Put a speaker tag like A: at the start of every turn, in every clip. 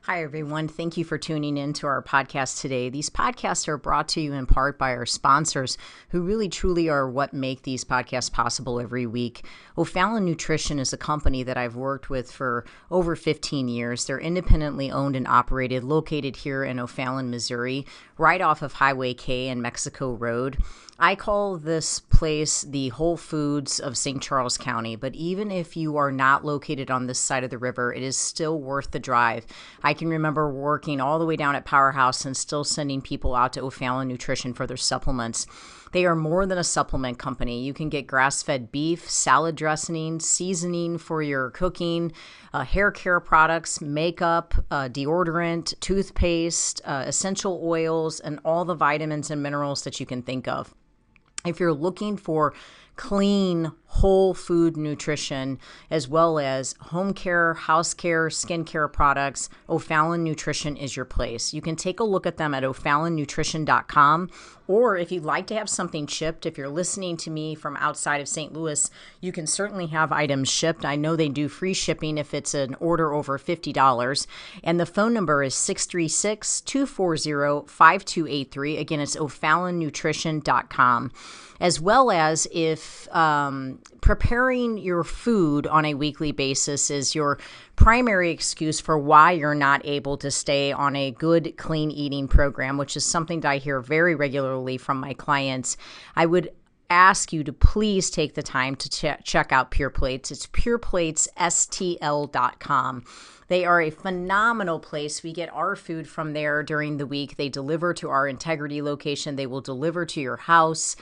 A: Hi, everyone. Thank you for tuning in to our podcast today. These podcasts are brought to you in part by our sponsors who really truly are what make these podcasts possible every week. O'Fallon Nutrition is a company that I've worked with for over 15 years. They're independently owned and operated, located here in O'Fallon, Missouri, right off of Highway K and Mexico Road. I call this place the Whole Foods of St. Charles County, but even if you are not located on this side of the river, it is still worth the drive. I can remember working all the way down at Powerhouse and still sending people out to O'Fallon Nutrition for their supplements. They are more than a supplement company. You can get grass-fed beef, salad dressing, seasoning for your cooking, hair care products, makeup, deodorant, toothpaste, essential oils, and all the vitamins and minerals that you can think of. If you're looking for clean, whole food nutrition, as well as home care, house care, skincare products, O'Fallon Nutrition is your place. You can take a look at them at o'fallonnutrition.com, or if you'd like to have something shipped, if you're listening to me from outside of St. Louis, you can certainly have items shipped. I know they do free shipping if it's an order over $50, and the phone number is 636-240-5283. Again, it's o'fallonnutrition.com. As well as if preparing your food on a weekly basis is your primary excuse for why you're not able to stay on a good, clean eating program, which is something that I hear very regularly from my clients, I would ask you to please take the time to check out Pure Plates. It's pureplatesstl.com. They are a phenomenal place. We get our food from there during the week. They deliver to our Integrity location. They will deliver to your house.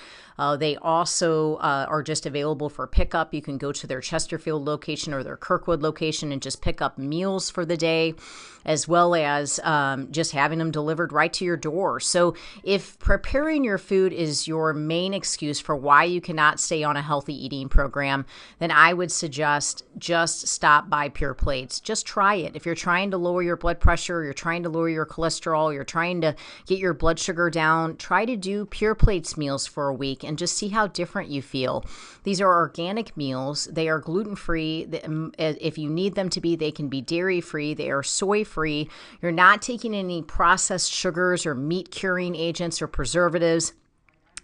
A: They also are just available for pickup. You can go to their Chesterfield location or their Kirkwood location and just pick up meals for the day, as well as just having them delivered right to your door. So if preparing your food is your main excuse for why you cannot stay on a healthy eating program, then I would suggest just stop by Pure Plates. Just try it. If you're trying to lower your blood pressure, you're trying to lower your cholesterol, you're trying to get your blood sugar down, try to do Pure Plates meals for a week and just see how different you feel. These are organic meals. They are gluten-free. If you need them to be, they can be dairy-free. They are soy-free. You're not taking any processed sugars or meat-curing agents or preservatives.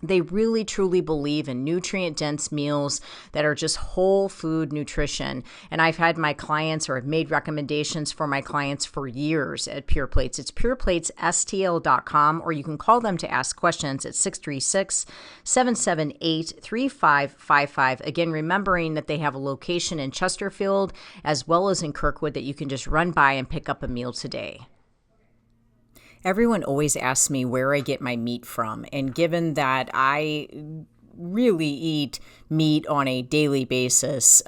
A: They really, truly believe in nutrient-dense meals that are just whole food nutrition. And I've had my clients, or I've made recommendations for my clients for years at Pure Plates. It's pureplatesstl.com, or you can call them to ask questions at 636-778-3555. Again, remembering that they have a location in Chesterfield as well as in Kirkwood that you can just run by and pick up a meal today. Everyone always asks me where I get my meat from, and given that I really eat meat on a daily basis,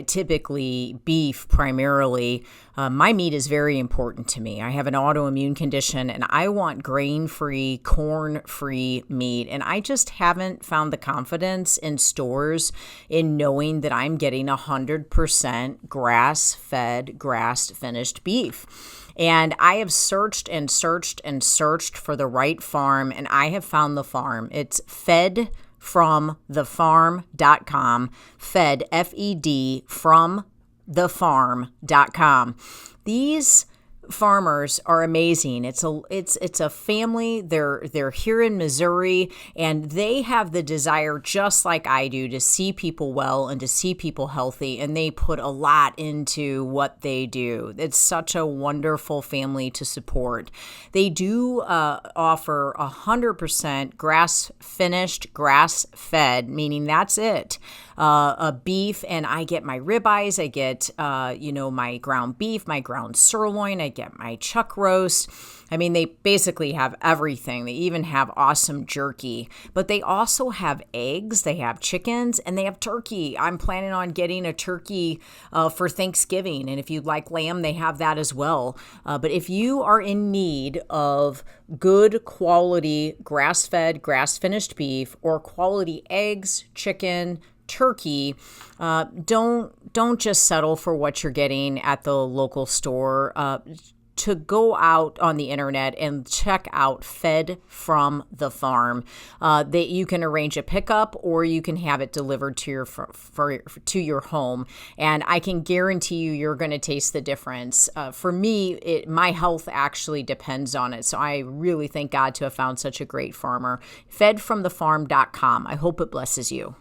A: typically beef primarily, my meat is very important to me. I have an autoimmune condition and I want grain-free, corn-free meat, and I just haven't found the confidence in stores in knowing that I'm getting 100% grass-fed, grass-finished beef. And I have searched and searched and searched for the right farm, and I have found the farm. It's fedfromthefarm.com, fed, F-E-D, from thefarm.com. These farmers are amazing. It's a family. They're here in Missouri, and they have the desire, just like I do, to see people well and to see people healthy, and they put a lot into what they do. It's such a wonderful family to support. They do offer 100% grass-finished, grass-fed, meaning that's it. A beef, and I get my ribeyes, I get my ground beef, my ground sirloin, I get my chuck roast. I mean, they basically have everything. They even have awesome jerky, but they also have eggs, they have chickens, and they have turkey. I'm planning on getting a turkey for Thanksgiving, and if you'd like lamb, they have that as well. But if you are in need of good quality grass-fed, grass-finished beef, or quality eggs, chicken, turkey, don't just settle for what you're getting at the local store. to go out on the internet and check out Fed from the Farm. That you can arrange a pickup or you can have it delivered to your home. And I can guarantee you're going to taste the difference. For me, my health actually depends on it. So I really thank God to have found such a great farmer. Fedfromthefarm.com. I hope it blesses you.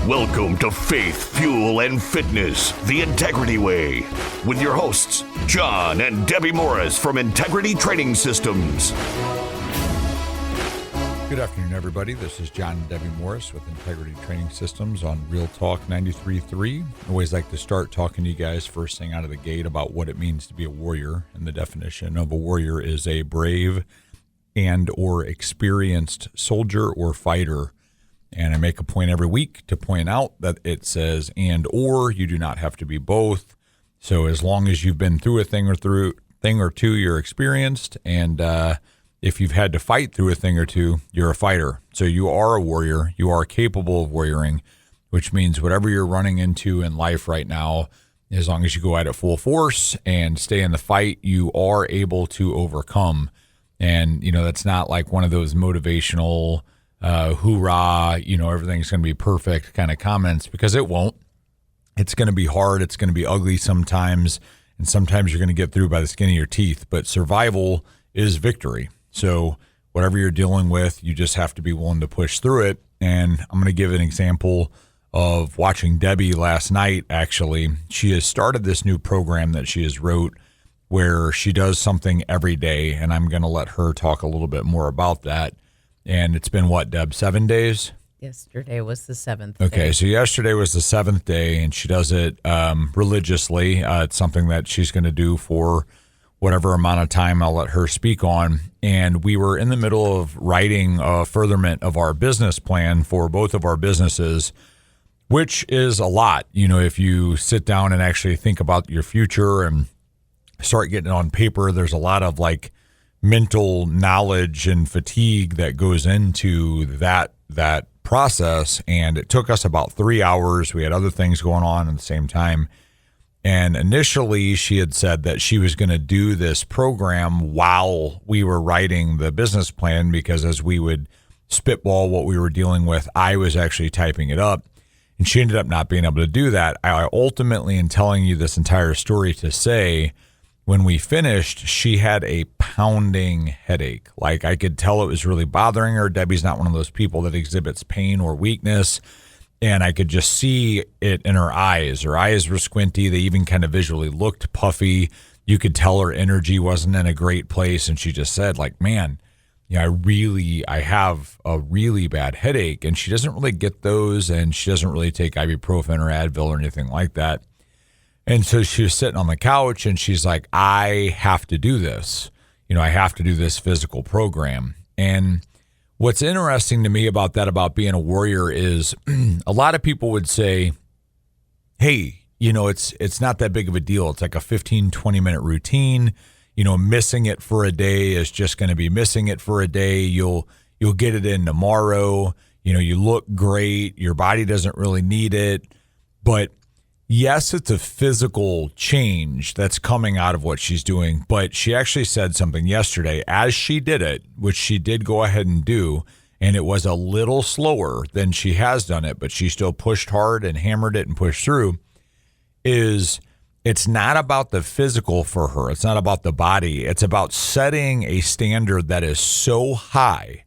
B: Welcome to Faith, Fuel, and Fitness, the Integrity Way, with your hosts, John and Debbie Morris from Integrity Training Systems.
C: Good afternoon, everybody. This is John and Debbie Morris with Integrity Training Systems on Real Talk 93.3. I always like to start talking to you guys first thing out of the gate about what it means to be a warrior. And the definition of a warrior is a brave and or experienced soldier or fighter. And I make a point every week to point out that it says and or, you do not have to be both. So as long as you've been through a thing or two, you're experienced. And if you've had to fight through a thing or two, you're a fighter. So you are a warrior. You are capable of warrioring, which means whatever you're running into in life right now, as long as you go at it full force and stay in the fight, you are able to overcome. And, that's not like one of those motivational hoorah, everything's going to be perfect kind of comments, because it won't. It's going to be hard. It's going to be ugly sometimes. And sometimes you're going to get through by the skin of your teeth. But survival is victory. So whatever you're dealing with, you just have to be willing to push through it. And I'm going to give an example of watching Debbie last night. Actually, she has started this new program that she has wrote where she does something every day. And I'm going to let her talk a little bit more about that. And it's been what, Deb, 7 days?
D: Yesterday was the 7th
C: Okay,
D: day.
C: so yesterday was the 7th day, and she does it religiously. It's something that she's going to do for whatever amount of time I'll let her speak on. And we were in the middle of writing a furtherment of our business plan for both of our businesses, which is a lot. If you sit down and actually think about your future and start getting it on paper, there's a lot of mental knowledge and fatigue that goes into that process. And it took us about 3 hours. We had other things going on at the same time. And initially she had said that she was going to do this program while we were writing the business plan, because as we would spitball what we were dealing with, I was actually typing it up. And she ended up not being able to do that. I ultimately, in telling you this entire story, to say, when we finished, she had a pounding headache. I could tell it was really bothering her. Debbie's not one of those people that exhibits pain or weakness. And I could just see it in her eyes. Her eyes were squinty. They even kind of visually looked puffy. You could tell her energy wasn't in a great place. And she just said, man, I have a really bad headache. And she doesn't really get those. And she doesn't really take ibuprofen or Advil or anything like that. And so she was sitting on the couch and she's like, I have to do this. I have to do this physical program. And what's interesting to me about that, about being a warrior, is a lot of people would say, hey, it's not that big of a deal. It's like a 15, 20-minute routine. Missing it for a day is just going to be missing it for a day. You'll get it in tomorrow. You look great. Your body doesn't really need it. But yes, it's a physical change that's coming out of what she's doing, but she actually said something yesterday as she did it, which she did go ahead and do, and it was a little slower than she has done it, but she still pushed hard and hammered it and pushed through, is it's not about the physical for her. It's not about the body. It's about setting a standard that is so high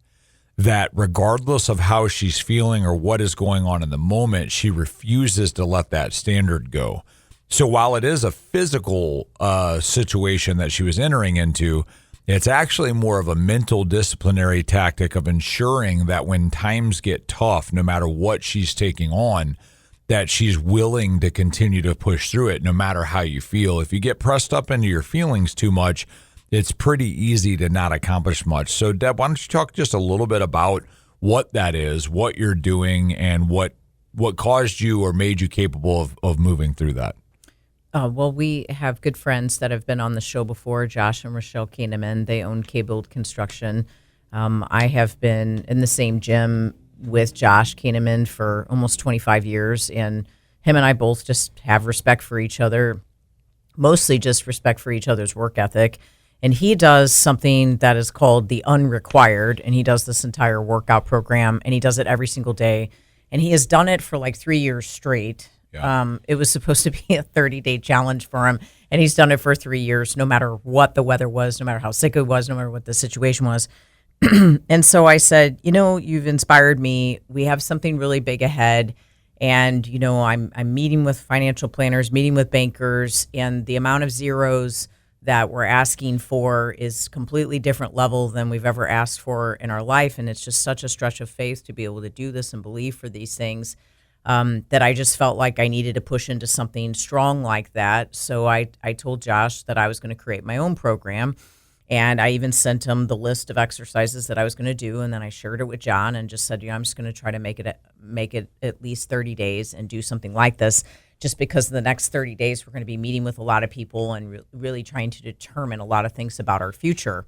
C: that regardless of how she's feeling or what is going on in the moment, she refuses to let that standard go. So while it is a physical situation that she was entering into, it's actually more of a mental disciplinary tactic of ensuring that when times get tough, no matter what she's taking on, that she's willing to continue to push through it no matter how you feel. If you get pressed up into your feelings too much, it's pretty easy to not accomplish much. So, Deb, why don't you talk just a little bit about what that is, what you're doing, and what caused you or made you capable of moving through that?
D: Well, we have good friends that have been on the show before, Josh and Rochelle Kahneman. They own K-Build Construction. I have been in the same gym with Josh Kahneman for almost 25 years, and him and I both just have respect for each other, mostly just respect for each other's work ethic. And he does something that is called the unrequired, and he does this entire workout program, and he does it every single day. And he has done it for like 3 years straight.
C: Yeah.
D: It was supposed to be a 30-day challenge for him, and he's done it for 3 years, no matter what the weather was, no matter how sick it was, no matter what the situation was. And so I said, you've inspired me. We have something really big ahead. And, I'm meeting with financial planners, meeting with bankers, and the amount of zeros that we're asking for is completely different level than we've ever asked for in our life. And it's just such a stretch of faith to be able to do this and believe for these things, that I just felt like I needed to push into something strong like that. So I told Josh that I was going to create my own program. And I even sent him the list of exercises that I was going to do. And then I shared it with John and just said, I'm just going to try to make it at least 30 days and do something like this, just because in the next 30 days, we're going to be meeting with a lot of people and really trying to determine a lot of things about our future.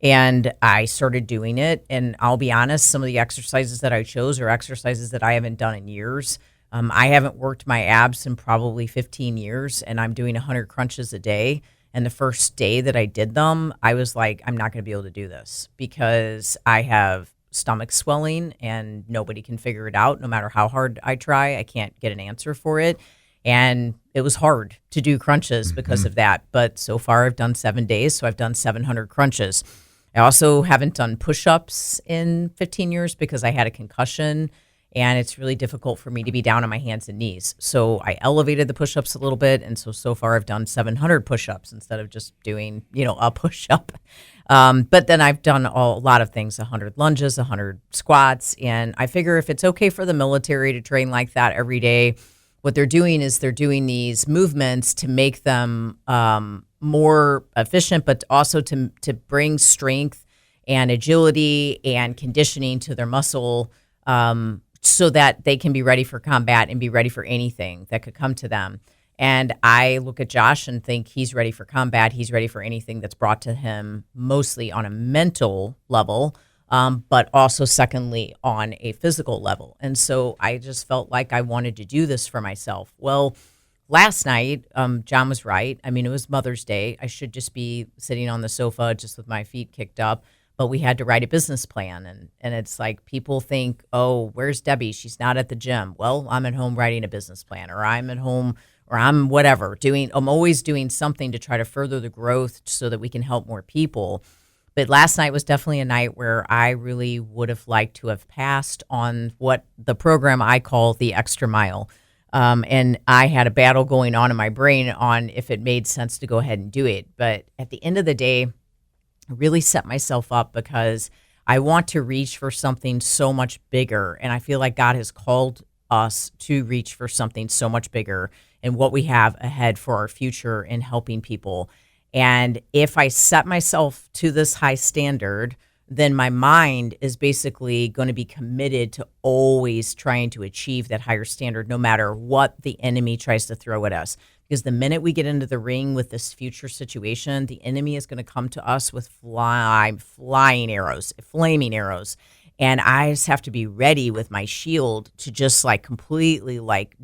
D: And I started doing it. And I'll be honest, some of the exercises that I chose are exercises that I haven't done in years. I haven't worked my abs in probably 15 years, and I'm doing 100 crunches a day. And the first day that I did them, I was like, I'm not going to be able to do this because I have stomach swelling and nobody can figure it out. No matter how hard I try, I can't get an answer for it. And it was hard to do crunches because of that. But so far I've done 7 days, so I've done 700 crunches. I also haven't done push-ups in 15 years because I had a concussion. And it's really difficult for me to be down on my hands and knees. So I elevated the push-ups a little bit. And so far I've done 700 push-ups instead of just doing, a push-up. But then I've done a lot of things, 100 lunges, 100 squats. And I figure if it's okay for the military to train like that every day, what they're doing is they're doing these movements to make them more efficient, but also to bring strength and agility and conditioning to their muscle, so that they can be ready for combat and be ready for anything that could come to them. And I look at Josh and think he's ready for combat. He's ready for anything that's brought to him, mostly on a mental level, but also secondly on a physical level. And so I just felt like I wanted to do this for myself. Well, last night, John was right. I mean, it was Mother's Day. I should just be sitting on the sofa just with my feet kicked up. But we had to write a business plan. And it's like people think, oh, where's Debbie? She's not at the gym. Well, I'm at home writing a business plan, or I'm at home, or I'm whatever. I'm always doing something to try to further the growth so that we can help more people. But last night was definitely a night where I really would have liked to have passed on what the program I call the extra mile. And I had a battle going on in my brain on if it made sense to go ahead and do it. But at the end of the day, I really set myself up because I want to reach for something so much bigger. And I feel like God has called us to reach for something so much bigger and what we have ahead for our future in helping people. And if I set myself to this high standard, then my mind is basically going to be committed to always trying to achieve that higher standard, no matter what the enemy tries to throw at us. Because the minute we get into the ring with this future situation, the enemy is going to come to us with flying arrows, flaming arrows. And I just have to be ready with my shield to just completely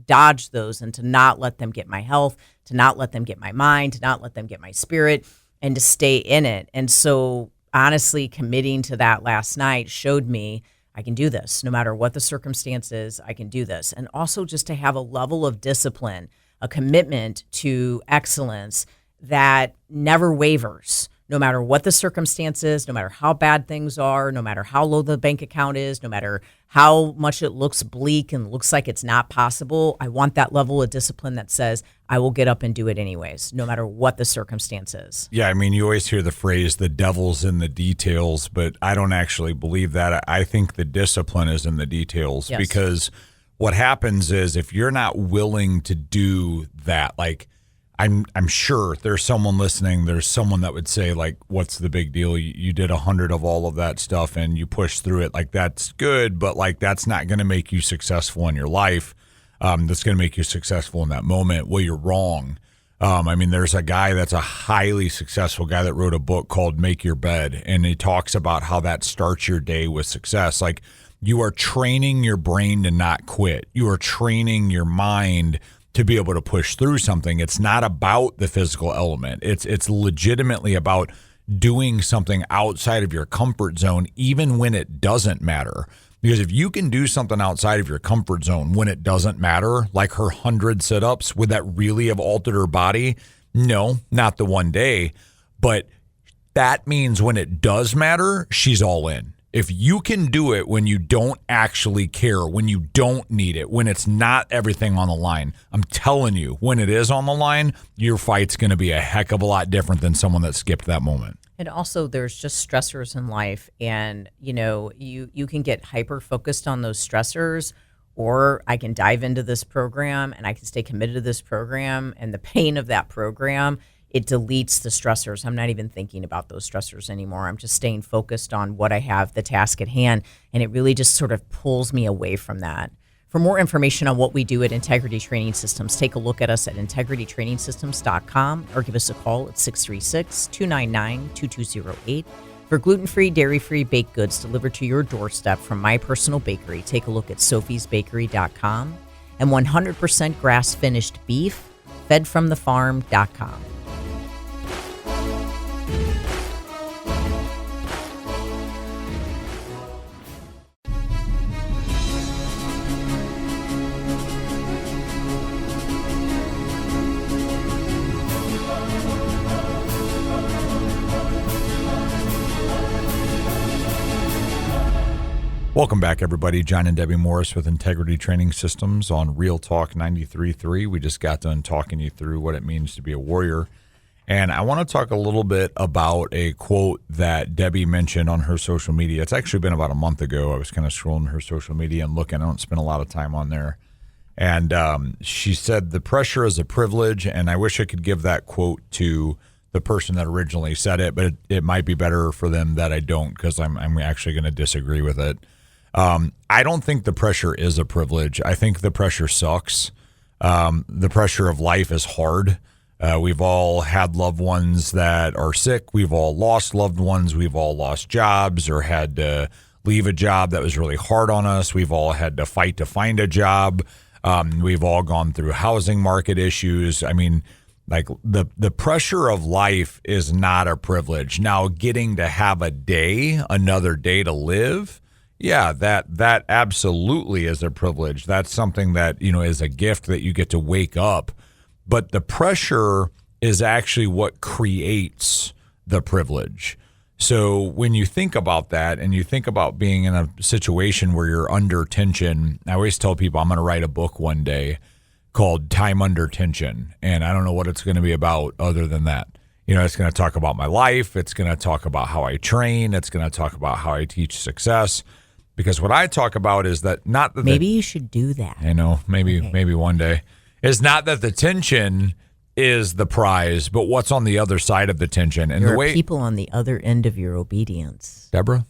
D: dodge those and to not let them get my health, to not let them get my mind, to not let them get my spirit, and to stay in it. And so honestly, committing to that last night showed me I can do this. No matter what the circumstances, I can do this. And also just to have a level of discipline, a commitment to excellence that never wavers, no matter what the circumstances, no matter how bad things are, no matter how low the bank account is, no matter how much it looks bleak and looks like it's not possible. I want that level of discipline that says I will get up and do it anyways, no matter what the circumstances.
C: Yeah, I mean, you always hear the phrase, the devil's in the details, but I don't actually believe that. I think the discipline is in the details. Yes. Because what happens is if you're not willing to do that, I'm sure there's someone listening, there's someone that would say, what's the big deal? You did 100 of all of that stuff and you pushed through it. That's good, but that's not going to make you successful in your life. That's going to make you successful in that moment. Well, you're wrong. There's a guy that's a highly successful guy that wrote a book called Make Your Bed, and he talks about how that starts your day with success. You are training your brain to not quit. You are training your mind to be able to push through something. It's not about the physical element. It's legitimately about doing something outside of your comfort zone, even when it doesn't matter. Because if you can do something outside of your comfort zone when it doesn't matter, like her 100 sit-ups, would that really have altered her body? No, not the one day. But that means when it does matter, she's all in. If you can do it when you don't actually care, when you don't need it, when it's not everything on the line, I'm telling you, when it is on the line, your fight's going to be a heck of a lot different than someone that skipped that moment.
D: And also there's just stressors in life, and you can get hyper focused on those stressors, or I can dive into this program and I can stay committed to this program, and the pain of that program, it deletes the stressors. I'm not even thinking about those stressors anymore. I'm just staying focused on what I have, the task at hand, and it really just sort of pulls me away from that. For more information on what we do at Integrity Training Systems, take a look at us at integritytrainingsystems.com or give us a call at 636-299-2208. For gluten-free, dairy-free baked goods delivered to your doorstep from my personal bakery, take a look at sophiesbakery.com, and 100% grass-finished beef, fedfromthefarm.com.
C: Welcome back, everybody. John and Debbie Morris with Integrity Training Systems on Real Talk 93.3. We just got done talking you through what it means to be a warrior. And I want to talk a little bit about a quote that Debbie mentioned on her social media. It's actually been about a month ago. I was kind of scrolling her social media and looking. I don't spend a lot of time on there. And she said, "The pressure is a privilege." And I wish I could give that quote to the person that originally said it, but it might be better for them that I don't, because I'm actually going to disagree with it. I don't think the pressure is a privilege. I think the pressure sucks. The pressure of life is hard. We've all had loved ones that are sick. We've all lost loved ones. We've all lost jobs or had to leave a job that was really hard on us. We've all had to fight to find a job. We've all gone through housing market issues. I mean, like the pressure of life is not a privilege. Now, getting to have another day to live, yeah, that absolutely is a privilege. That's something that, is a gift that you get to wake up. But the pressure is actually what creates the privilege. So when you think about that and you think about being in a situation where you're under tension, I always tell people I'm going to write a book one day called Time Under Tension. And I don't know what it's going to be about other than that. It's going to talk about my life. It's going to talk about how I train. It's going to talk about how I teach success. Because what I talk about is that not that
D: maybe you should do that.
C: I know, maybe one day. It's not that the tension is the prize, but what's on the other side of the tension. And
D: there are people on the other end of your obedience.
C: Deborah,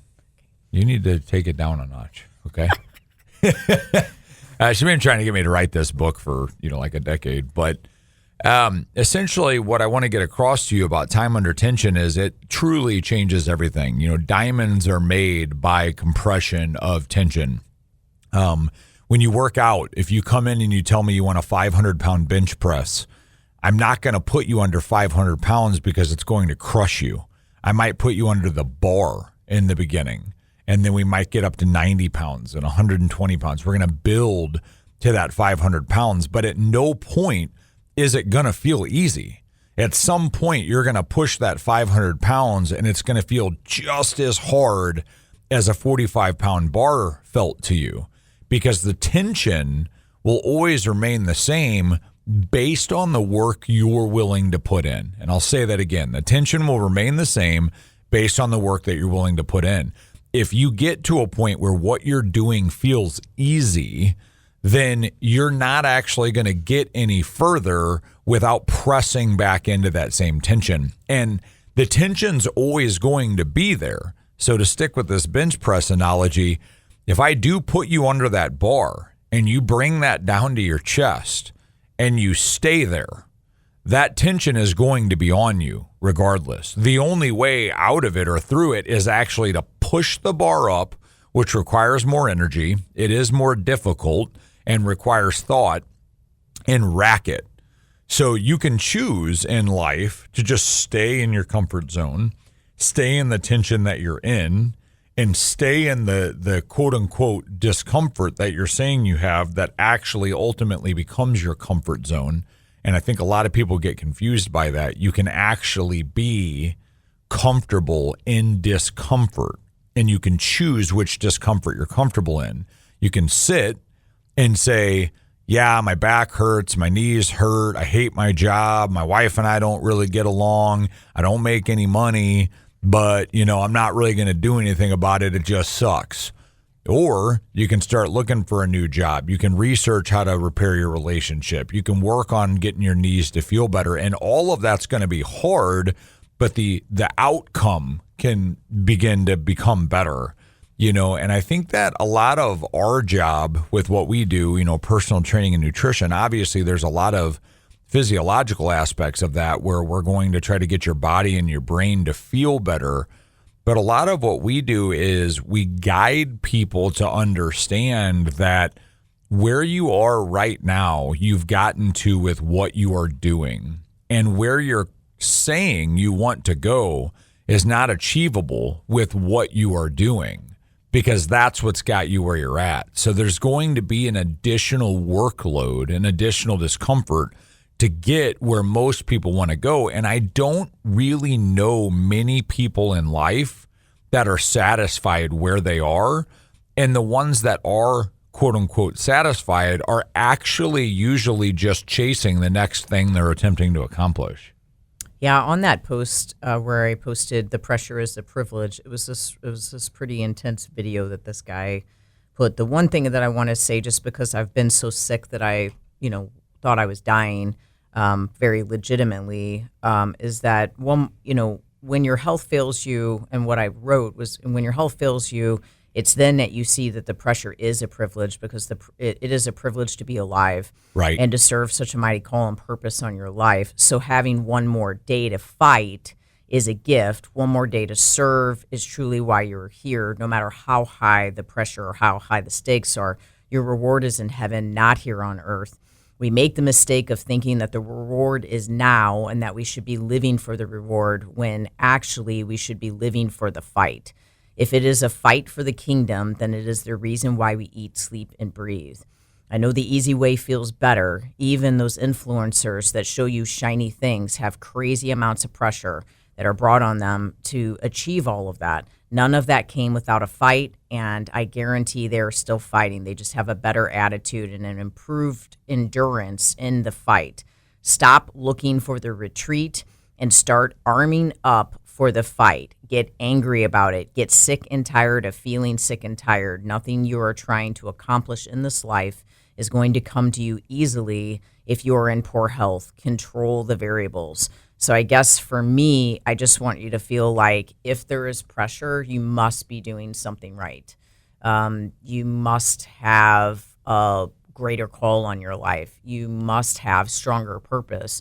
C: you need to take it down a notch, okay? She's been trying to get me to write this book for, like a decade. But essentially what I want to get across to you about time under tension is it truly changes everything. Diamonds are made by compression of tension. When you work out, if you come in and you tell me you want a 500-pound bench press, I'm not going to put you under 500 pounds because it's going to crush you. I might put you under the bar in the beginning, and then we might get up to 90 pounds and 120 pounds. We're going to build to that 500 pounds, but at no point is it going to feel easy. At some point, you're going to push that 500 pounds, and it's going to feel just as hard as a 45-pound bar felt to you, because the tension will always remain the same based on the work you're willing to put in. And I'll say that again. The tension will remain the same based on the work that you're willing to put in. If you get to a point where what you're doing feels easy, then you're not actually going to get any further without pressing back into that same tension. And the tension's always going to be there. So to stick with this bench press analogy, if I do put you under that bar and you bring that down to your chest and you stay there, that tension is going to be on you regardless. The only way out of it or through it is actually to push the bar up which requires more energy. It is more difficult and requires thought and racket. So you can choose in life to just stay in your comfort zone, stay in the tension that you're in, and stay in the quote unquote discomfort that you're saying you have that actually ultimately becomes your comfort zone. And I think a lot of people get confused by that. You can actually be comfortable in discomfort, and you can choose which discomfort you're comfortable in. You can sit and say, yeah, my back hurts, my knees hurt, I hate my job, my wife and I don't really get along, I don't make any money, but, I'm not really going to do anything about it. It just sucks. Or you can start looking for a new job. You can research how to repair your relationship. You can work on getting your knees to feel better. And all of that's going to be hard, but the outcome can begin to become better. And I think that a lot of our job with what we do, personal training and nutrition, obviously there's a lot of physiological aspects of that where we're going to try to get your body and your brain to feel better. But a lot of what we do is we guide people to understand that where you are right now, you've gotten to with what you are doing, and where you're saying you want to go is not achievable with what you are doing, because that's what's got you where you're at. So there's going to be an additional workload, an additional discomfort to get where most people want to go. And I don't really know many people in life that are satisfied where they are. And the ones that are quote unquote satisfied are actually usually just chasing the next thing they're attempting to accomplish.
D: Yeah, on that post where I posted "The Pressure is a Privilege," it was this pretty intense video that this guy put. The one thing that I want to say, just because I've been so sick that I, thought I was dying, very legitimately, is that when your health fails you, and what I wrote was, when your health fails you, it's then that you see that the pressure is a privilege, because it is a privilege to be alive,
C: right,
D: and to serve such a mighty call and purpose on your life. So having one more day to fight is a gift. One more day to serve is truly why you're here. No matter how high the pressure or how high the stakes are, your reward is in heaven, not here on earth. We make the mistake of thinking that the reward is now and that we should be living for the reward, when actually we should be living for the fight. If it is a fight for the kingdom, then it is the reason why we eat, sleep, and breathe. I know the easy way feels better. Even those influencers that show you shiny things have crazy amounts of pressure that are brought on them to achieve all of that. None of that came without a fight, and I guarantee they're still fighting. They just have a better attitude and an improved endurance in the fight. Stop looking for the retreat and start arming up for the fight. Get angry about it. Get sick and tired of feeling sick and tired. Nothing you are trying to accomplish in this life is going to come to you easily if you're in poor health. Control the variables. So I guess for me, I just want you to feel like if there is pressure, you must be doing something right. You must have a greater call on your life. You must have stronger purpose.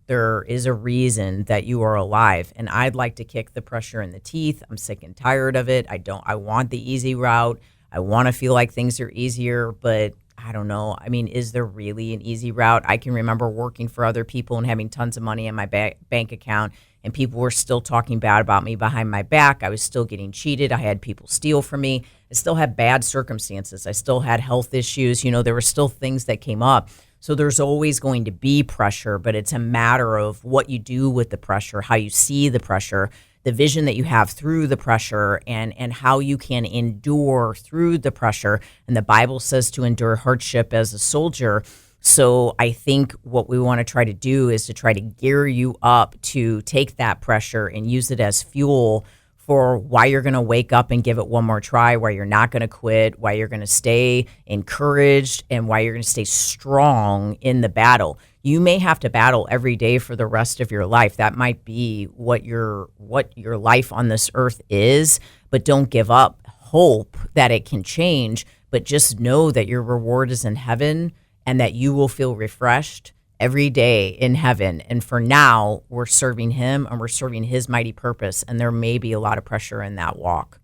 D: There is a reason that you are alive. And I'd like to kick the pressure in the teeth. I'm sick and tired of it. I want the easy route. I want to feel like things are easier, but I don't know. I mean, is there really an easy route? I can remember working for other people and having tons of money in my bank account, and people were still talking bad about me behind my back. I was still getting cheated. I had people steal from me. I still had bad circumstances. I still had health issues. There were still things that came up. So there's always going to be pressure, but it's a matter of what you do with the pressure, how you see the pressure, the vision that you have through the pressure, and how you can endure through the pressure. And the Bible says to endure hardship as a soldier. So I think what we want to try to do is to try to gear you up to take that pressure and use it as fuel for why you're going to wake up and give it one more try, why you're not going to quit, why you're going to stay encouraged, and why you're going to stay strong in the battle. You may have to battle every day for the rest of your life. That might be what your life on this earth is, but don't give up hope that it can change, but just know that your reward is in heaven and that you will feel refreshed every day in heaven. And for now, we're serving him and we're serving his mighty purpose. And there may be a lot of pressure in that walk.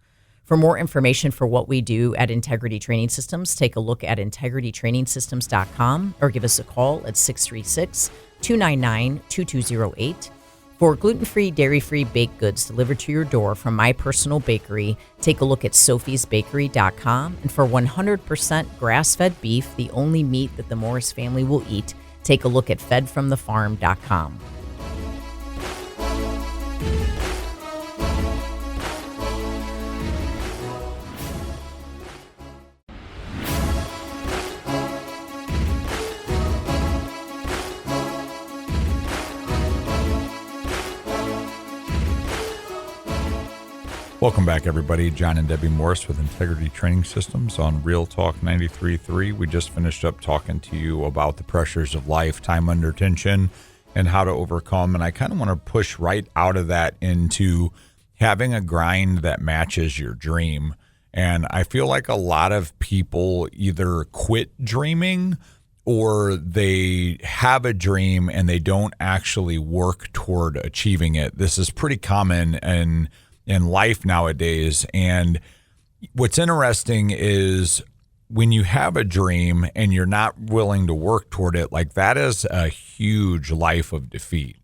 D: For more information for what we do at Integrity Training Systems, take a look at integritytrainingsystems.com or give us a call at 636-299-2208. For gluten-free, dairy-free baked goods delivered to your door from my personal bakery, take a look at sophiesbakery.com. And for 100% grass-fed beef, the only meat that the Morris family will eat, take a look at fedfromthefarm.com.
C: Welcome back, everybody. John and Debbie Morris with Integrity Training Systems on Real Talk 93.3. We just finished up talking to you about the pressures of life, time under tension, and how to overcome. And I kind of want to push right out of that into having a grind that matches your dream. And I feel like a lot of people either quit dreaming or they have a dream and they don't actually work toward achieving it. This is pretty common in life nowadays. And what's interesting is when you have a dream and you're not willing to work toward it, like that is a huge life of defeat.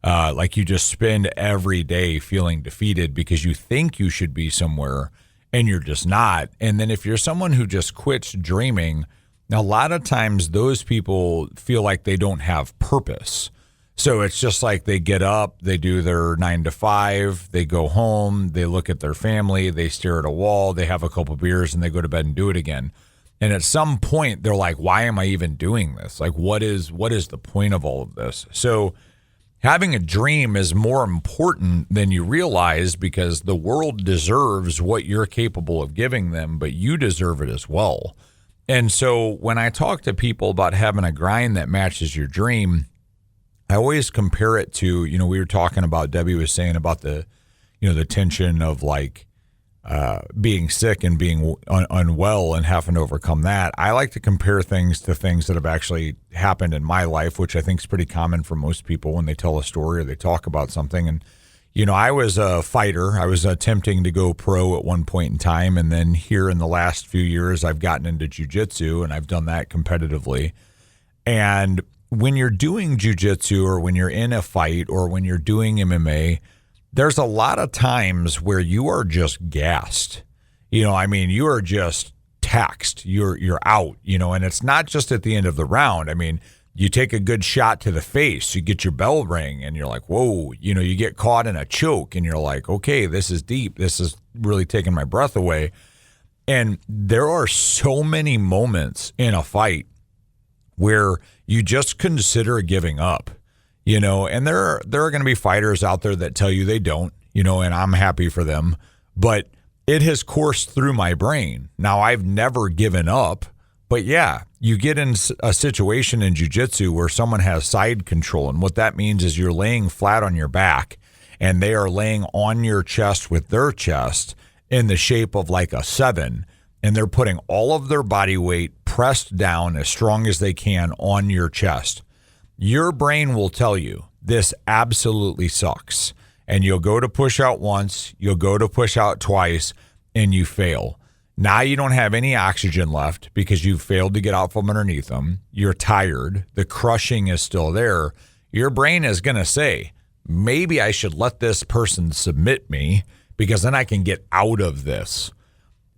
C: Like you just spend every day feeling defeated because you think you should be somewhere and you're just not. And then if you're someone who just quits dreaming, a lot of times those people feel like they don't have purpose. So it's just like they get up, they do their 9 to 5, they go home, they look at their family, they stare at a wall, they have a couple beers, and they go to bed and do it again. And at some point, they're like, why am I even doing this? Like, what is the point of all of this? So having a dream is more important than you realize because the world deserves what you're capable of giving them, but you deserve it as well. And so when I talk to people about having a grind that matches your dream, I always compare it to, we were talking about, Debbie was saying about the tension of like being sick and being unwell and having to overcome that. I like to compare things to things that have actually happened in my life, which I think is pretty common for most people when they tell a story or they talk about something. And, I was a fighter. I was attempting to go pro at one point in time. And then here in the last few years, I've gotten into jiu-jitsu and I've done that competitively. And when you're doing jiu-jitsu or when you're in a fight or when you're doing MMA, there's a lot of times where you are just gassed. You are just taxed. You're out, and it's not just at the end of the round. I mean, you take a good shot to the face, you get your bell ring and you're like, whoa, you get caught in a choke and you're like, okay, this is deep. This is really taking my breath away. And there are so many moments in a fight where you just consider giving up, and there are going to be fighters out there that tell you they don't, and I'm happy for them, but it has coursed through my brain. Now, I've never given up, but yeah, you get in a situation in jiu-jitsu where someone has side control, and what that means is you're laying flat on your back and they are laying on your chest with their chest in the shape of like a 7. And they're putting all of their body weight pressed down as strong as they can on your chest. Your brain will tell you this absolutely sucks. And you'll go to push out once, you'll go to push out twice, and you fail. Now you don't have any oxygen left because you've failed to get out from underneath them. You're tired. The crushing is still there. Your brain is going to say, maybe I should let this person submit me because then I can get out of this.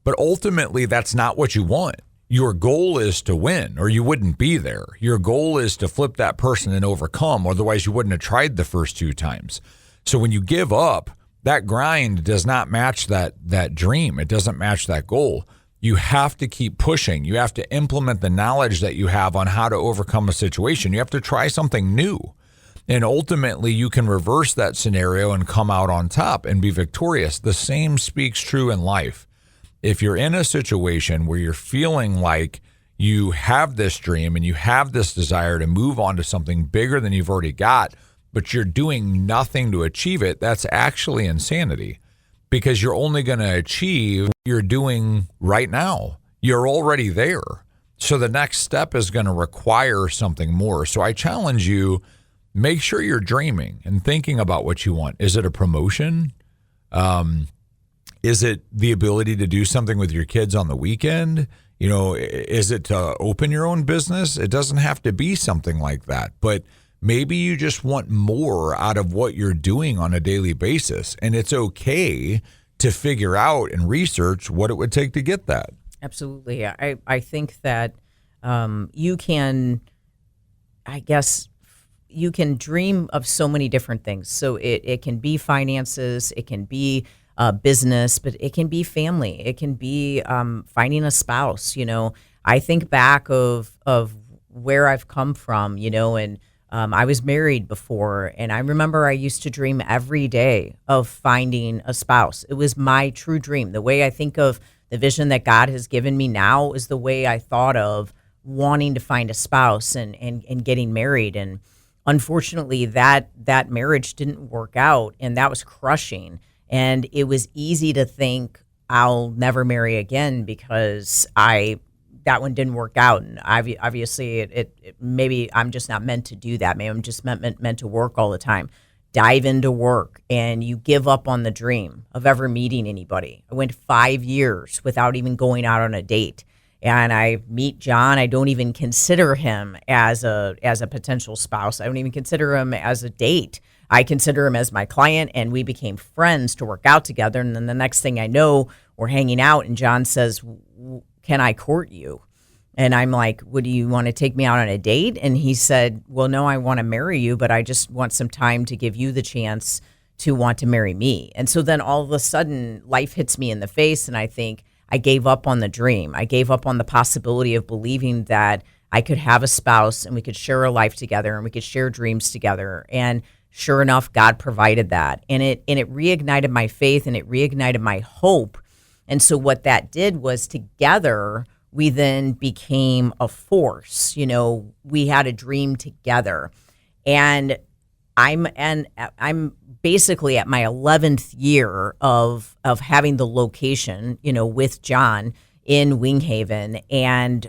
C: But ultimately, that's not what you want. Your goal is to win, or you wouldn't be there. Your goal is to flip that person and overcome, otherwise you wouldn't have tried the first 2 times. So when you give up, that grind does not match that dream. It doesn't match that goal. You have to keep pushing. You have to implement the knowledge that you have on how to overcome a situation. You have to try something new. And ultimately, you can reverse that scenario and come out on top and be victorious. The same speaks true in life. If you're in a situation where you're feeling like you have this dream and you have this desire to move on to something bigger than you've already got, but you're doing nothing to achieve it, that's actually insanity because you're only going to achieve what you're doing right now. You're already there. So the next step is going to require something more. So I challenge you, make sure you're dreaming and thinking about what you want. Is it a promotion? Is it the ability to do something with your kids on the weekend? You know, is it to open your own business? It doesn't have to be something like that, but maybe you just want more out of what you're doing on a daily basis. And it's okay to figure out and research what it would take to get that.
D: Absolutely. I think that you can, I guess, you can dream of so many different things. So it can be finances, it can be business, but it can be family. It can be finding a spouse. You know, I think back of where I've come from, you know, and I was married before, and I remember I used to dream every day of finding a spouse. It was my true dream. The way I think of the vision that God has given me now is the way I thought of wanting to find a spouse and getting married. And unfortunately, that marriage didn't work out, and that was crushing. And it was easy to think I'll never marry again because that one didn't work out. And obviously, it maybe I'm just not meant to do that. Maybe I'm just meant to work all the time. Dive into work, and you give up on the dream of ever meeting anybody. I went 5 years without even going out on a date. And I meet John. I don't even consider him as a potential spouse. I don't even consider him as a date. I consider him as my client, and we became friends to work out together. And then the next thing I know, we're hanging out, and John says, "Can I court you?" And I'm like, "Would you want to take me out on a date?" And he said, "Well, no, I want to marry you, but I just want some time to give you the chance to want to marry me." And so then all of a sudden, life hits me in the face, and I think, I gave up on the dream. I gave up on the possibility of believing that I could have a spouse and we could share a life together and we could share dreams together. And sure enough, God provided that. And it reignited my faith, and it reignited my hope. And so what that did was, together, we then became a force. You know, we had a dream together. And I'm basically at my 11th year of having the location, you know, with John in Winghaven. And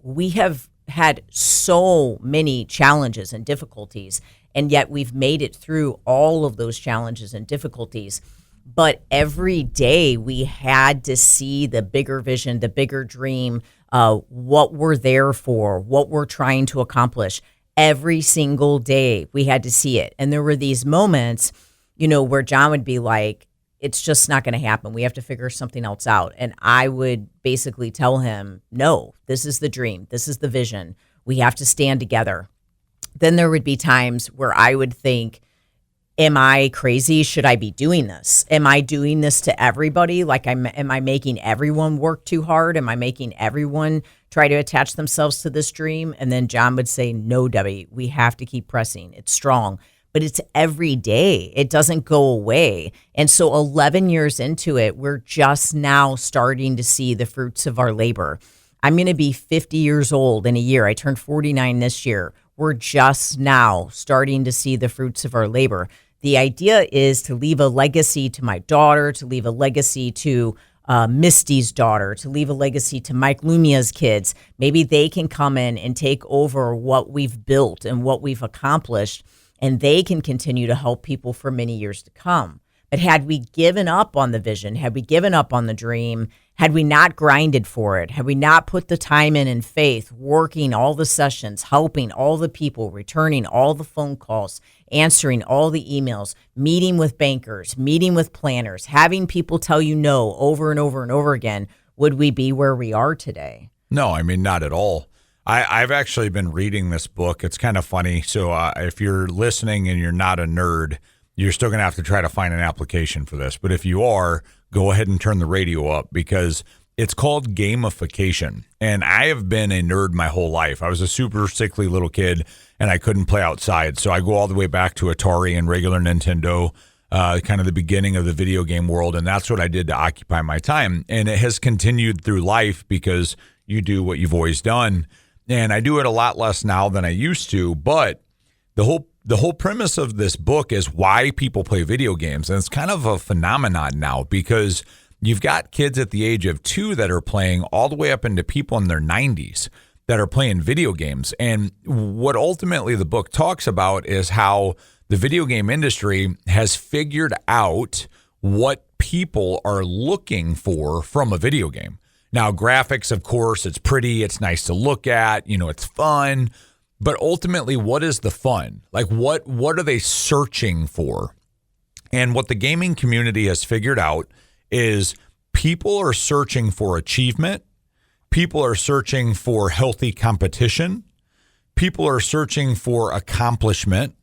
D: we have had so many challenges and difficulties, and yet we've made it through all of those challenges and difficulties. But every day we had to see the bigger vision, the bigger dream, what we're there for, what we're trying to accomplish. Every single day we had to see it. And there were these moments, you know, where John would be like, "It's just not going to happen. We have to figure something else out." And I would basically tell him, "No, this is the dream. This is the vision. We have to stand together." Then there would be times where I would think, am I crazy? Should I be doing this? Am I doing this to everybody? Like, am I making everyone work too hard? Am I making everyone try to attach themselves to this dream? And then John would say, "No, Debbie, we have to keep pressing. It's strong." But it's every day. It doesn't go away. And so 11 years into it, we're just now starting to see the fruits of our labor. I'm going to be 50 years old in a year. I turned 49 this year. We're just now starting to see the fruits of our labor. The idea is to leave a legacy to my daughter, to leave a legacy to Misty's daughter, to leave a legacy to Mike Lumia's kids. Maybe they can come in and take over what we've built and what we've accomplished, and they can continue to help people for many years to come. But had we given up on the vision, had we given up on the dream, had we not grinded for it, had we not put the time in and faith, working all the sessions, helping all the people, returning all the phone calls, answering all the emails, meeting with bankers, meeting with planners, having people tell you no over and over and over again, would we be where we are today?
C: No, I mean, not at all. I've actually been reading this book. It's kind of funny. So if you're listening and you're not a nerd, you're still going to have to try to find an application for this. But if you are, go ahead and turn the radio up, because it's called gamification. And I have been a nerd my whole life. I was a super sickly little kid, and I couldn't play outside. So I go all the way back to Atari and regular Nintendo, kind of the beginning of the video game world. And that's what I did to occupy my time. And it has continued through life because you do what you've always done. And I do it a lot less now than I used to. But the whole premise of this book is why people play video games. And it's kind of a phenomenon now, because you've got kids at the age of 2 that are playing, all the way up into people in their 90s that are playing video games. And what ultimately the book talks about is how the video game industry has figured out what people are looking for from a video game. Now, graphics, of course, it's pretty, it's nice to look at, it's fun, but ultimately, what is the fun? Like, what are they searching for? And what the gaming community has figured out is people are searching for achievement, people are searching for healthy competition, people are searching for accomplishment,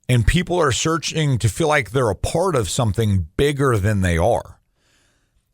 C: and people are searching to feel like they're a part of something bigger than they are.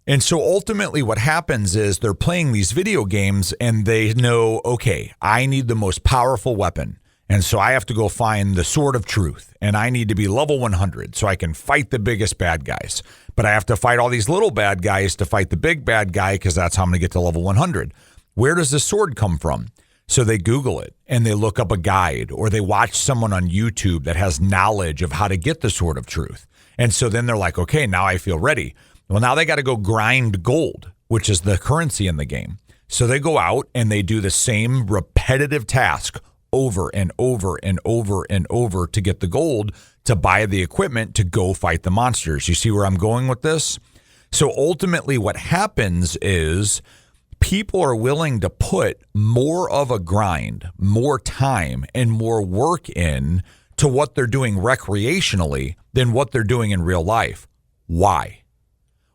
C: And so ultimately what happens is they're playing these video games and they know, okay, I need the most powerful weapon. And so I have to go find the sword of truth. And I need to be level 100 so I can fight the biggest bad guys. But I have to fight all these little bad guys to fight the big bad guy because that's how I'm going to get to level 100. Where does the sword come from? So they Google it and they look up a guide, or they watch someone on YouTube that has knowledge of how to get the sword of truth. And so then they're like, okay, now I feel ready. Well, now they got to go grind gold, which is the currency in the game. So they go out and they do the same repetitive task over and over and over and over to get the gold to buy the equipment to go fight the monsters. You see where I'm going with this? So ultimately what happens is people are willing to put more of a grind, more time, and more work in to what they're doing recreationally than what they're doing in real life. Why?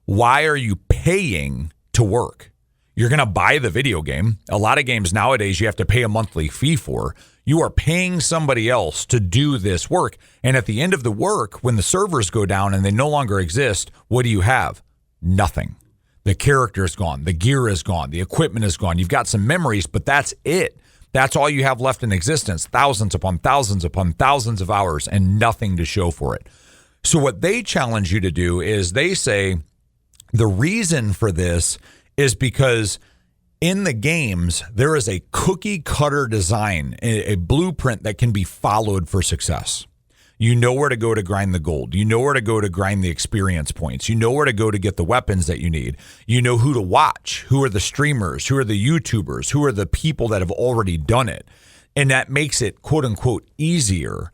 C: Why are you paying to work? You're going to buy the video game. A lot of games nowadays you have to pay a monthly fee for. You are paying somebody else to do this work. And at the end of the work, when the servers go down and they no longer exist, what do you have? Nothing. The character is gone. The gear is gone. The equipment is gone. You've got some memories, but that's it. That's all you have left in existence. Thousands upon thousands upon thousands of hours and nothing to show for it. So what they challenge you to do is they say, the reason for this is because in the games, there is a cookie cutter design, a blueprint that can be followed for success. You know where to go to grind the gold. You know where to go to grind the experience points. You know where to go to get the weapons that you need. You know who to watch. Who are the streamers? Who are the YouTubers? Who are the people that have already done it? And that makes it, quote unquote, easier,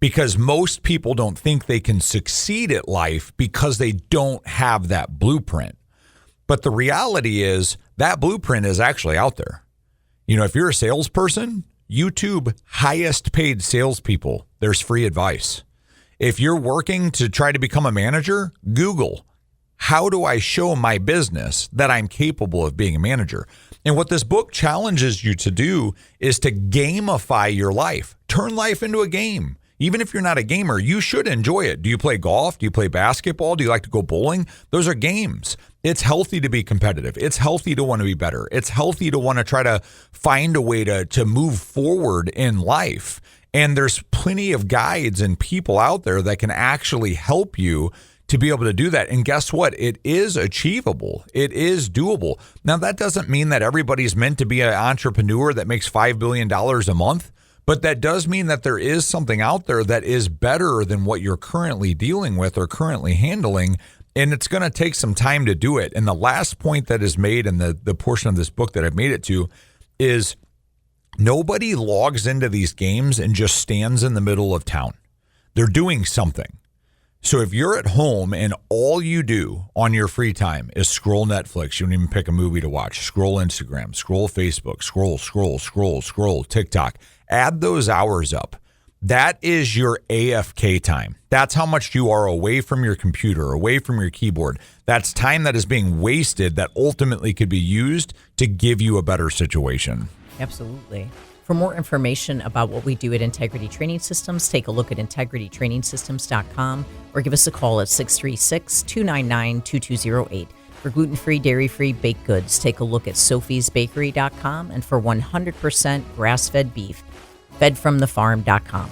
C: because most people don't think they can succeed at life because they don't have that blueprint. But the reality is that blueprint is actually out there. If you're a salesperson, YouTube highest paid salespeople, there's free advice. If you're working to try to become a manager, Google, how do I show my business that I'm capable of being a manager? And what this book challenges you to do is to gamify your life. Turn life into a game. Even if you're not a gamer, you should enjoy it. Do you play golf? Do you play basketball? Do you like to go bowling? Those are games. It's healthy to be competitive. It's healthy to want to be better. It's healthy to want to try to find a way to move forward in life. And there's plenty of guides and people out there that can actually help you to be able to do that. And guess what? It is achievable. It is doable. Now, that doesn't mean that everybody's meant to be an entrepreneur that makes $5 billion a month. But that does mean that there is something out there that is better than what you're currently dealing with or currently handling. And it's going to take some time to do it. And the last point that is made in the portion of this book that I've made it to is nobody logs into these games and just stands in the middle of town. They're doing something. So if you're at home and all you do on your free time is scroll Netflix, you don't even pick a movie to watch, scroll Instagram, scroll Facebook, scroll TikTok, add those hours up. That is your AFK time. That's how much you are away from your computer, away from your keyboard. That's time that is being wasted that ultimately could be used to give you a better situation.
D: Absolutely. For more information about what we do at Integrity Training Systems, take a look at integritytrainingsystems.com or give us a call at 636-299-2208. For gluten-free, dairy-free baked goods, take a look at sophiesbakery.com. And for 100% grass-fed beef, fedfromthefarm.com.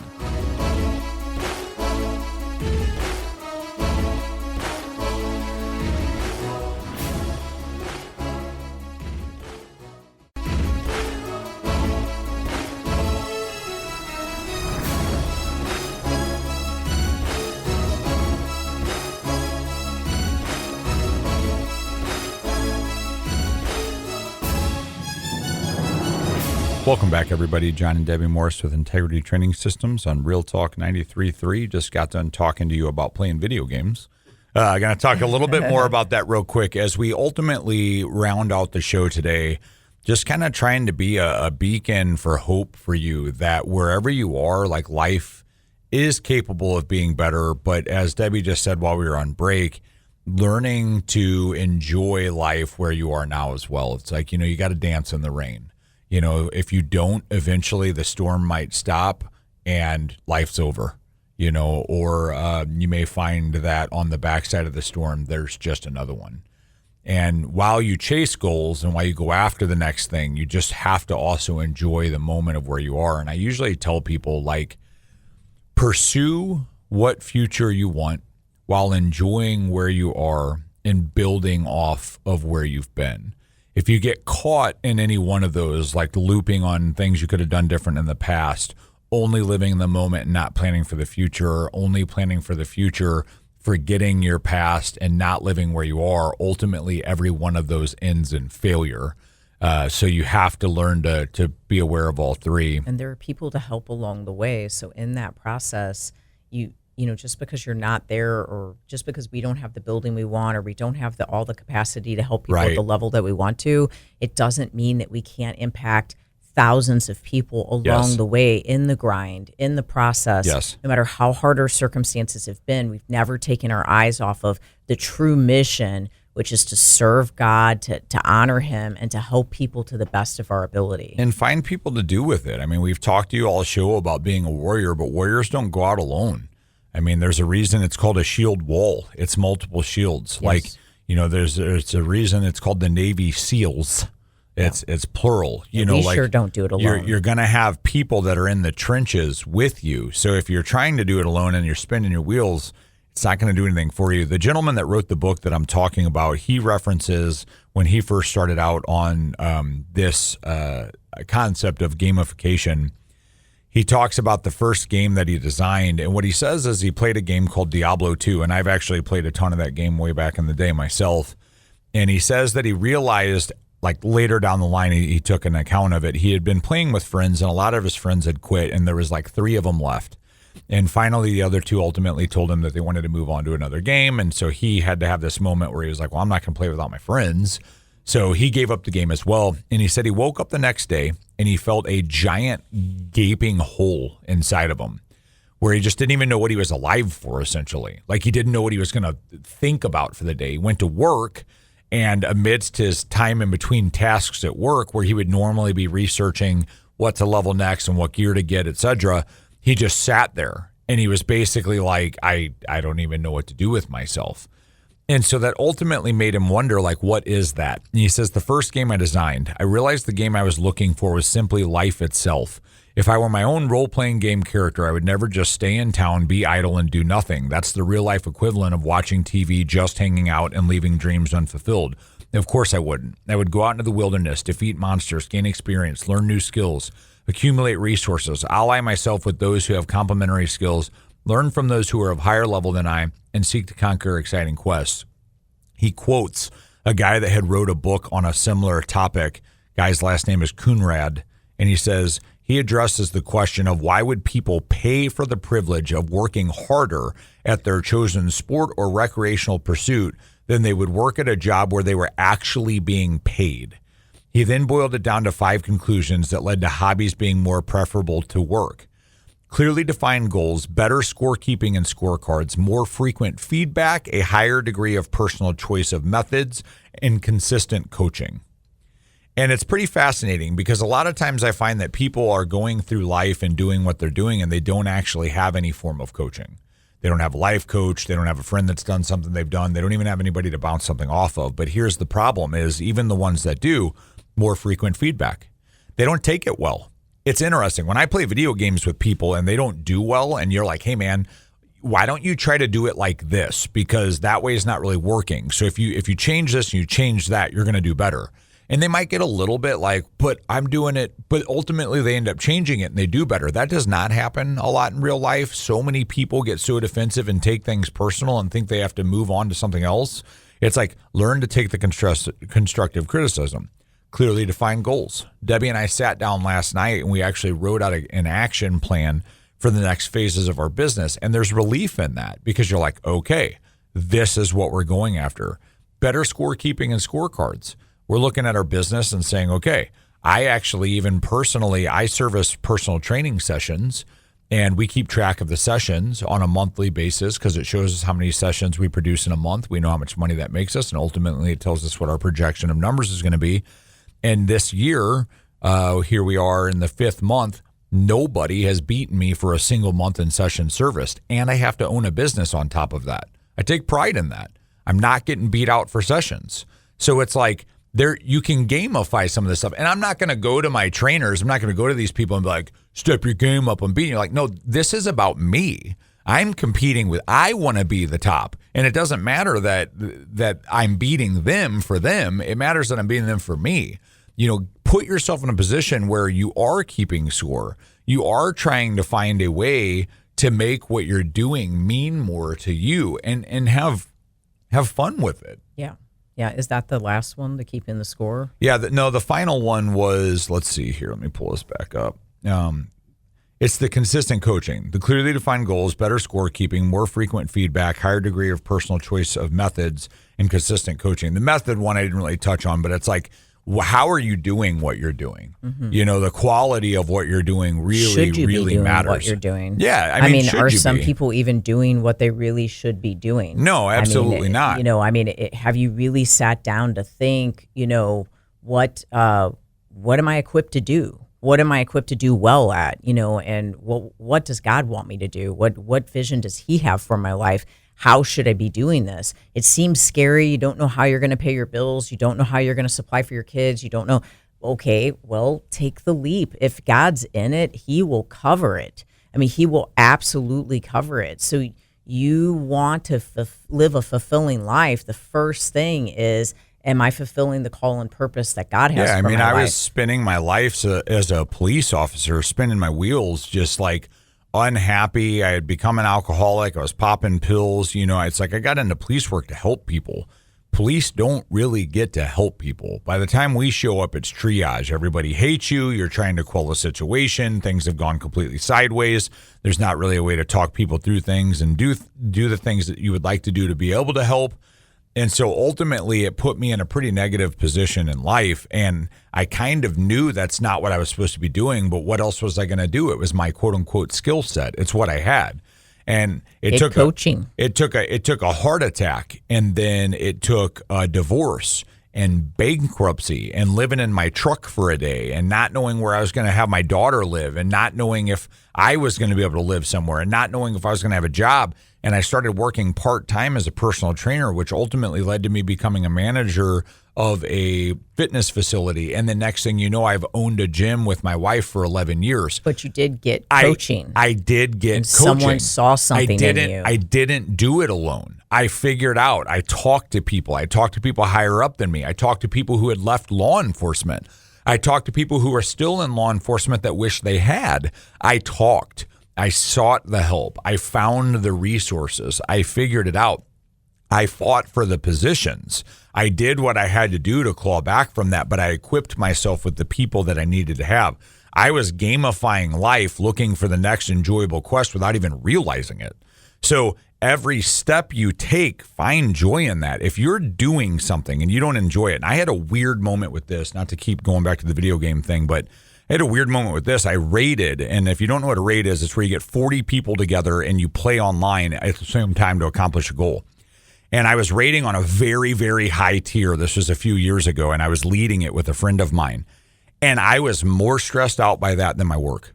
C: Welcome back, everybody. John and Debbie Morris with Integrity Training Systems on Real Talk 93.3. Just got done talking to you about playing video games. I'm going to talk a little bit more about that real quick as we ultimately round out the show today. Just kind of trying to be a beacon for hope for you that wherever you are, like life is capable of being better. But as Debbie just said while we were on break, learning to enjoy life where you are now as well. It's like, you got to dance in the rain. If you don't, eventually the storm might stop and life's over, or you may find that on the backside of the storm, there's just another one. And while you chase goals and while you go after the next thing, you just have to also enjoy the moment of where you are. And I usually tell people, pursue what future you want while enjoying where you are and building off of where you've been. If you get caught in any one of those, like looping on things you could have done different in the past, only living in the moment and not planning for the future, only planning for the future, forgetting your past and not living where you are, ultimately every one of those ends in failure. So you have to learn to be aware of all three.
D: And there are people to help along the way. So in that process, you just because you're not there, or just because we don't have the building we want, or we don't have all the capacity to help people at the level that we want to, it doesn't mean that we can't impact thousands of people along the way in the grind, in the process. No matter how hard our circumstances have been, we've never taken our eyes off of the true mission, which is to serve God, to honor him, and to help people to the best of our ability.
C: And find people to do with it. I mean, we've talked to you all show about being a warrior, but warriors don't go out alone. I mean, there's a reason it's called a shield wall. It's multiple shields. There's a reason it's called the Navy SEALs. It's plural.
D: We sure don't do it alone.
C: You're going to have people that are in the trenches with you. So if you're trying to do it alone and you're spinning your wheels, it's not going to do anything for you. The gentleman that wrote the book that I'm talking about, he references when he first started out on this concept of gamification. He talks about the first game that he designed, and what he says is he played a game called Diablo 2, and I've actually played a ton of that game way back in the day myself. And he says that he realized, later down the line, he took an account of it. He had been playing with friends, and a lot of his friends had quit, and there was 3 of them left. And finally, the other 2 ultimately told him that they wanted to move on to another game, and so he had to have this moment where he was like, well, I'm not going to play without my friends. So he gave up the game as well. And he said he woke up the next day and he felt a giant gaping hole inside of him where he just didn't even know what he was alive for, essentially. He didn't know what he was going to think about for the day. He went to work, and amidst his time in between tasks at work where he would normally be researching what to level next and what gear to get, etc., he just sat there and he was basically like, I don't even know what to do with myself. And so that ultimately made him wonder, what is that? And he says, the first game I designed, I realized the game I was looking for was simply life itself. If I were my own role-playing game character, I would never just stay in town, be idle, and do nothing. That's the real-life equivalent of watching TV, just hanging out, and leaving dreams unfulfilled. Of course I wouldn't. I would go out into the wilderness, defeat monsters, gain experience, learn new skills, accumulate resources, ally myself with those who have complementary skills, learn from those who are of higher level than I, and seek to conquer exciting quests. He quotes a guy that had wrote a book on a similar topic. Guy's last name is Kunrad, and he says he addresses the question of why would people pay for the privilege of working harder at their chosen sport or recreational pursuit than they would work at a job where they were actually being paid. He then boiled it down to 5 conclusions that led to hobbies being more preferable to work. Clearly defined goals, better scorekeeping and scorecards, more frequent feedback, a higher degree of personal choice of methods, and consistent coaching. And it's pretty fascinating because a lot of times I find that people are going through life and doing what they're doing and they don't actually have any form of coaching. They don't have a life coach. They don't have a friend that's done something they've done. They don't even have anybody to bounce something off of. But here's the problem is even the ones that do, more frequent feedback. They don't take it well. It's interesting. When I play video games with people and they don't do well and you're like, hey, man, why don't you try to do it like this? Because that way is not really working. So if you change this and you change that, you're going to do better. And they might get a little bit like, but I'm doing it. But ultimately, they end up changing it and they do better. That does not happen a lot in real life. So many people get so defensive and take things personal and think they have to move on to something else. It's like learn to take the constructive criticism. Clearly defined goals. Debbie and I sat down last night and we actually wrote out an action plan for the next phases of our business. And there's relief in that because you're like, okay, this is what we're going after. Better scorekeeping and scorecards. We're looking at our business and saying, okay, I actually even personally, I service personal training sessions, and we keep track of the sessions on a monthly basis because it shows us how many sessions we produce in a month. We know how much money that makes us, and ultimately it tells us what our projection of numbers is going to be. And this year, here we are in the 5th month, nobody has beaten me for a single month in session serviced, and I have to own a business on top of that. I take pride in that. I'm not getting beat out for sessions. So it's like, there, you can gamify some of this stuff. And I'm not going to go to my trainers. I'm not going to go to these people and be like, step your game up, I'm beating you. Like, no, this is about me. I'm competing with, I want to be the top. And it doesn't matter that I'm beating them for them. It matters that I'm beating them for me. You know, put yourself in a position where you are keeping score. You are trying to find a way to make what you're doing mean more to you and have fun with it.
D: Yeah. Yeah, is that the last one, the keeping the score?
C: Yeah, the final one was, let's see here, let me pull this back up. It's the consistent coaching, the clearly defined goals, better scorekeeping, more frequent feedback, higher degree of personal choice of methods, and consistent coaching. The method one I didn't really touch on, but it's like, how are you doing what you're doing? Mm-hmm. You know, the quality of what you're doing really matters.
D: What you're doing?
C: Yeah,
D: I mean, are some people even doing what they really should be doing?
C: No, absolutely not.
D: You know, I mean, have you really sat down to think? You know, what am I equipped to do? What am I equipped to do well at? You know, and what does God want me to do? What vision does He have for my life? How should I be doing this? It seems scary. You don't know how you're going to pay your bills. You don't know how you're going to supply for your kids. You don't know. Okay, well, take the leap. If God's in it, He will cover it. I mean, He will absolutely cover it. So you want to live a fulfilling life. The first thing is, am I fulfilling the call and purpose that God has for my life?
C: I was spending my life as a police officer, spinning my wheels, just like unhappy. I had become an alcoholic. I was popping pills. You know, it's like I got into police work to help people. Police don't really get to help people. By the time we show up, it's triage. Everybody hates you. You're trying to quell a situation. Things have gone completely sideways. There's not really a way to talk people through things and do the things that you would like to do to be able to help. And so ultimately it put me in a pretty negative position in life. And I kind of knew that's not what I was supposed to be doing, but what else was I going to do? It was my quote unquote skill set. It's what I had. And it took
D: coaching.
C: It took a heart attack, and then it took a divorce and bankruptcy and living in my truck for a day and not knowing where I was going to have my daughter live and not knowing if I was going to be able to live somewhere and not knowing if I was going to have a job. And I started working part-time as a personal trainer, which ultimately led to me becoming a manager of a fitness facility. And the next thing you know, I've owned a gym with my wife for 11 years.
D: But you did get coaching.
C: I did get
D: and
C: coaching.
D: Someone saw something in you.
C: I didn't do it alone. I figured out. I talked to people. I talked to people higher up than me. I talked to people who had left law enforcement. I talked to people who are still in law enforcement that wish they had. I talked. I sought the help. I found the resources. I figured it out. I fought for the positions. I did what I had to do to claw back from that, but I equipped myself with the people that I needed to have. I was gamifying life, looking for the next enjoyable quest without even realizing it. So every step you take, find joy in that. If you're doing something and you don't enjoy it, and I had a weird moment with this, not to keep going back to the video game thing, but I had a weird moment with this. I raided, and if you don't know what a raid is, it's where you get 40 people together and you play online at the same time to accomplish a goal. And I was raiding on a very, very high tier. This was a few years ago, and I was leading it with a friend of mine. And I was more stressed out by that than my work.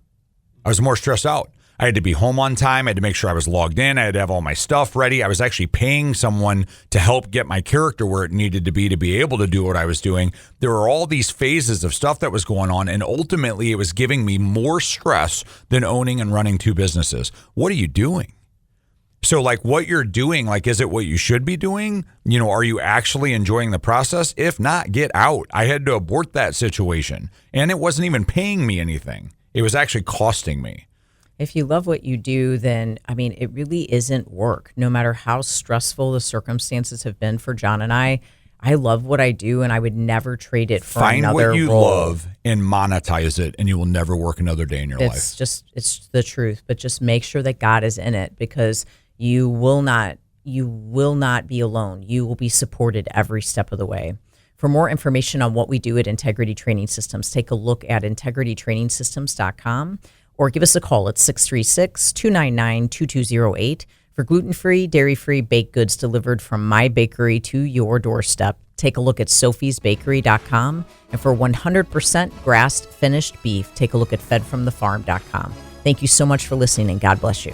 C: I was more stressed out. I had to be home on time. I had to make sure I was logged in. I had to have all my stuff ready. I was actually paying someone to help get my character where it needed to be able to do what I was doing. There were all these phases of stuff that was going on, and ultimately it was giving me more stress than owning and running two businesses. What are you doing? So like what you're doing, like, is it what you should be doing? You know, are you actually enjoying the process? If not, get out. I had to abort that situation, and it wasn't even paying me anything. It was actually costing me.
D: If you love what you do, then, I mean, it really isn't work. No matter how stressful the circumstances have been for John and I love what I do, and I would never trade it for another role.
C: Find what you love and monetize it, and you will never work another day in your life.
D: It's the truth, but just make sure that God is in it, because you will not you will not be alone. You will be supported every step of the way. For more information on what we do at Integrity Training Systems, take a look at integritytrainingsystems.com or give us a call at 636-299-2208 for gluten-free, dairy-free baked goods delivered from my bakery to your doorstep. Take a look at sophiesbakery.com. And for 100% grass-finished beef, take a look at fedfromthefarm.com. Thank you so much for listening, and God bless you.